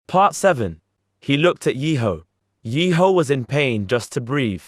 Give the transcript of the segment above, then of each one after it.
Part 7. He looked at Yeho. Yeho was in pain just to breathe.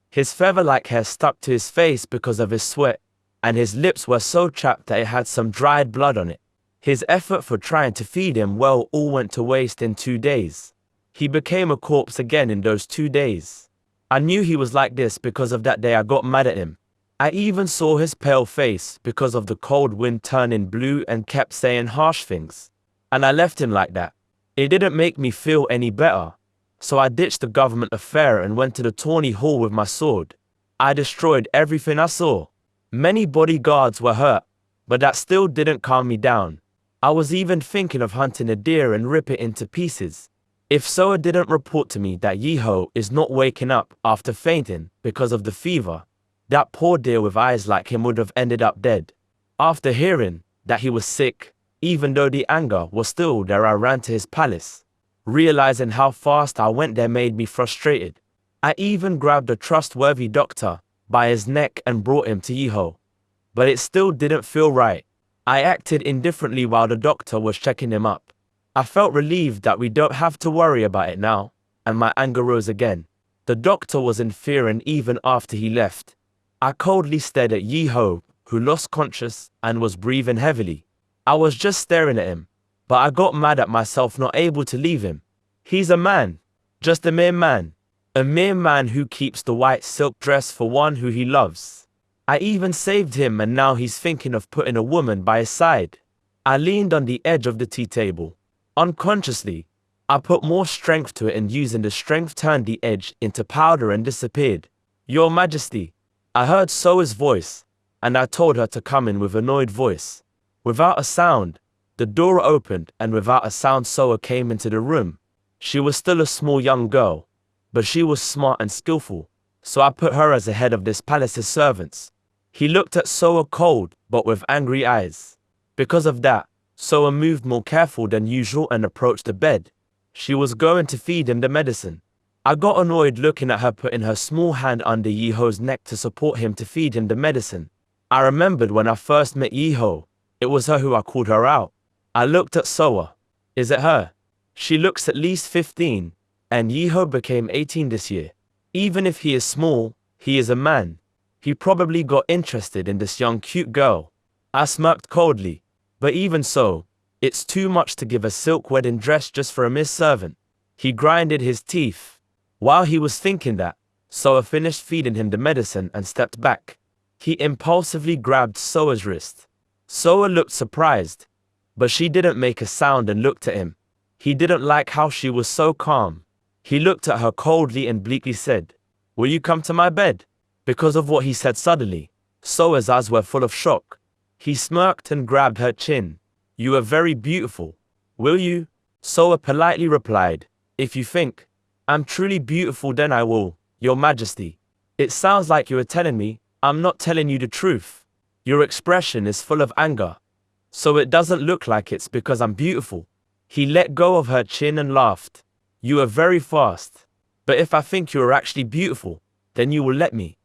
His feather-like hair stuck to his face because of his sweat, and his lips were so chapped that it had some dried blood on it. His effort for trying to feed him well all went to waste in 2 days. He became a corpse again in those 2 days. I knew he was like this because of that day I got mad at him. I even saw his pale face because of the cold wind turning blue and kept saying harsh things. And I left him like that. It didn't make me feel any better. So I ditched the government affair and went to the tawny hall with my sword. I destroyed everything I saw. Many bodyguards were hurt, but that still didn't calm me down. I was even thinking of hunting a deer and rip it into pieces. If Soa didn't report to me that Yeho is not waking up after fainting because of the fever, that poor deer with eyes like him would have ended up dead. After hearing that he was sick, even though the anger was still there, I ran to his palace. Realizing how fast I went there made me frustrated. I even grabbed a trustworthy doctor by his neck and brought him to Yeho. But it still didn't feel right. I acted indifferently while the doctor was checking him up. I felt relieved that we don't have to worry about it now, and my anger rose again. The doctor was in fear, and even after he left, I coldly stared at Yeho, who lost conscious and was breathing heavily. I was just staring at him, but I got mad at myself not able to leave him. He's a man, just a mere man who keeps the white silk dress for one who he loves. I even saved him, and now he's thinking of putting a woman by his side. I leaned on the edge of the tea table. Unconsciously, I put more strength to it, and using the strength turned the edge into powder and disappeared. Your Majesty, I heard Soa's voice, and I told her to come in with annoyed voice. Without a sound, the door opened, and without a sound Soa came into the room. She was still a small young girl, but she was smart and skillful, so I put her as the head of this palace's servants. He looked at Soa cold, but with angry eyes. Because of that, Soa moved more careful than usual and approached the bed. She was going to feed him the medicine. I got annoyed looking at her putting her small hand under Yeho's neck to support him to feed him the medicine. I remembered when I first met Yeho, it was her who I called her out. I looked at Soa. Is it her? She looks at least 15, and Yeho became 18 this year. Even if he is small, he is a man. He probably got interested in this young cute girl. I smirked coldly. But even so, it's too much to give a silk wedding dress just for a mere servant. He grinded his teeth. While he was thinking that, Soa finished feeding him the medicine and stepped back. He impulsively grabbed Soa's wrist. Soa looked surprised, but she didn't make a sound and looked at him. He didn't like how she was so calm. He looked at her coldly and bleakly said, "Will you come to my bed?" Because of what he said suddenly, Soa's eyes were full of shock. He smirked and grabbed her chin. "You are very beautiful. Will you?" Soa politely replied, "If you think I'm truly beautiful, then I will, Your Majesty." "It sounds like you are telling me I'm not telling you the truth. Your expression is full of anger. So it doesn't look like it's because I'm beautiful." He let go of her chin and laughed. "You are very fast. But if I think you are actually beautiful, then you will let me."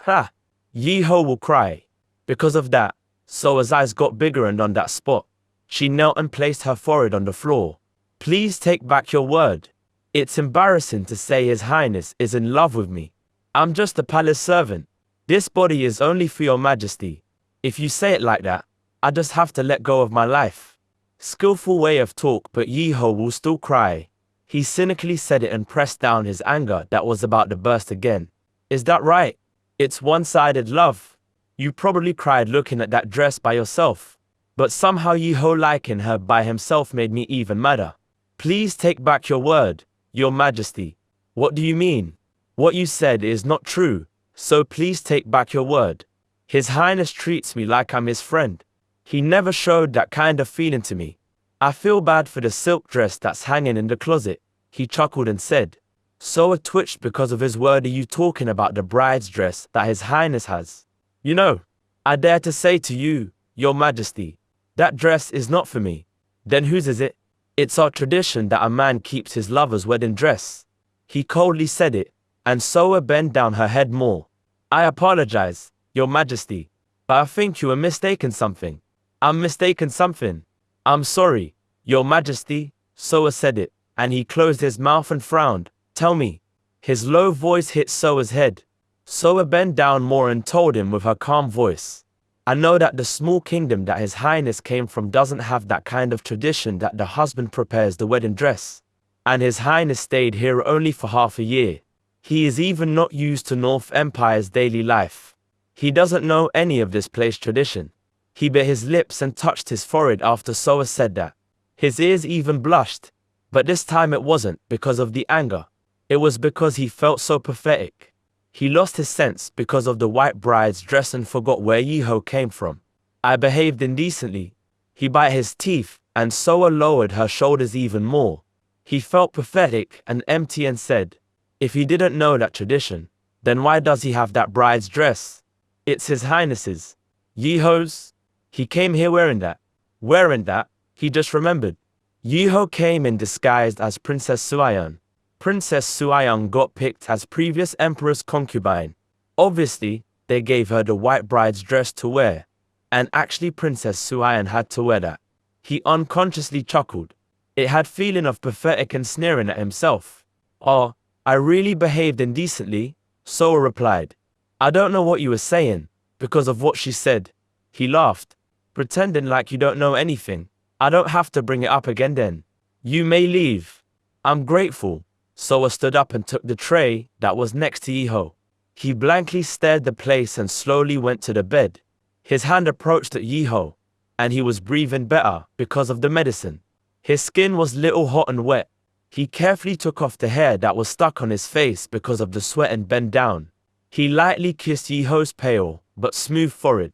Ha! Yeho will cry. Because of that, Soa's eyes got bigger, and on that spot, she knelt and placed her forehead on the floor. "Please take back your word. It's embarrassing to say His Highness is in love with me. I'm just a palace servant. This body is only for Your Majesty. If you say it like that, I just have to let go of my life." Skillful way of talk, but Yeho will still cry. He cynically said it and pressed down his anger that was about to burst again. "Is that right? It's one-sided love. You probably cried looking at that dress by yourself. But somehow Yeho liking her by himself made me even madder. Please take back your word, Your Majesty." "What do you mean? What you said is not true, so please take back your word. His Highness treats me like I'm his friend. He never showed that kind of feeling to me. I feel bad for the silk dress that's hanging in the closet." He chuckled and said. Soa twitched because of his word. "Are you talking about the bride's dress that His Highness has? You know, I dare to say to you, Your Majesty, that dress is not for me." "Then whose is it?" "It's our tradition that a man keeps his lover's wedding dress." He coldly said it, and Soa bent down her head more. "I apologize, Your Majesty, but I think you are mistaken something." "I'm mistaken something. I'm sorry, Your Majesty," Soa said it. and he closed his mouth and frowned. Tell me. His low voice hit Soa's head. Soa bent down more and told him with her calm voice. I know that the small kingdom that His Highness came from doesn't have that kind of tradition that the husband prepares the wedding dress. And His Highness stayed here only for half a year. He is even not used to North Empire's daily life. He doesn't know any of this place tradition. He bit his lips and touched his forehead after Soa said that. His ears even blushed. But this time it wasn't because of the anger. It was because he felt so pathetic. He lost his sense because of the white bride's dress and forgot where Yiho came from. I behaved indecently. He bit his teeth, and Soa lowered her shoulders even more. He felt pathetic and empty and said, if he didn't know that tradition, then why does he have that bride's dress? It's His Highness's. Yiho's? He came here wearing that. Wearing that, he just remembered. Yiho came in disguised as Princess Suayang. Princess Suayang got picked as previous emperor's concubine. Obviously, they gave her the white bride's dress to wear. And actually Princess Suayang had to wear that. He unconsciously chuckled. It had feeling of pathetic and sneering at himself. Oh, I really behaved indecently, Soa replied. I don't know what you were saying, because of what she said. He laughed, pretending like you don't know anything. I don't have to bring it up again then. You may leave. I'm grateful. Soa stood up and took the tray that was next to Yiho. He blankly stared the place and slowly went to the bed. His hand approached at Yiho, and he was breathing better because of the medicine. His skin was little hot and wet. He carefully took off the hair that was stuck on his face because of the sweat and bent down. He lightly kissed Yiho's pale but smooth forehead.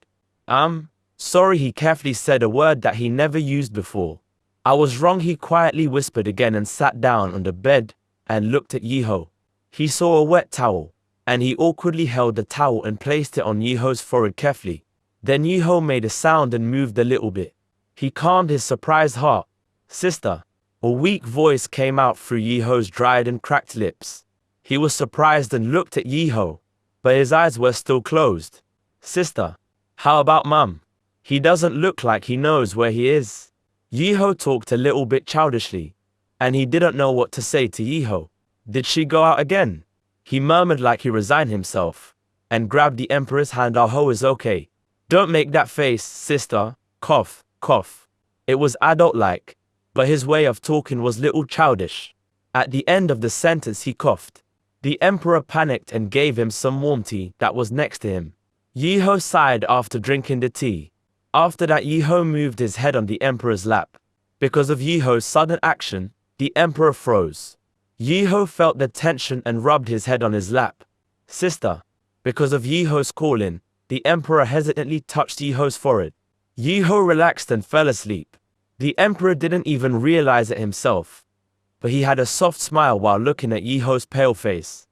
Sorry, he carefully said, a word that he never used before. I was wrong, he quietly whispered again and sat down on the bed and looked at Yiho. He saw a wet towel, and he awkwardly held the towel and placed it on Yiho's forehead carefully. Then Yiho made a sound and moved a little bit. He calmed his surprised heart. Sister. A weak voice came out through Yiho's dried and cracked lips. He was surprised and looked at Yiho, but his eyes were still closed. Sister. How about Mum? He doesn't look like he knows where he is. Yiho talked a little bit childishly, and he didn't know what to say to Yiho. Did she go out again? He murmured like he resigned himself, and grabbed the Emperor's hand. Ho is okay. Don't make that face, sister. Cough, cough. It was adult-like, but his way of talking was little childish. At the end of the sentence he coughed. The Emperor panicked and gave him some warm tea that was next to him. Yiho sighed after drinking the tea. After that, Yiho moved his head on the Emperor's lap. Because of Yiho's sudden action, the Emperor froze. Yiho felt the tension and rubbed his head on his lap. Sister. Because of Yiho's calling, the Emperor hesitantly touched Yiho's forehead. Yiho relaxed and fell asleep. The Emperor didn't even realize it himself, but he had a soft smile while looking at Yiho's pale face.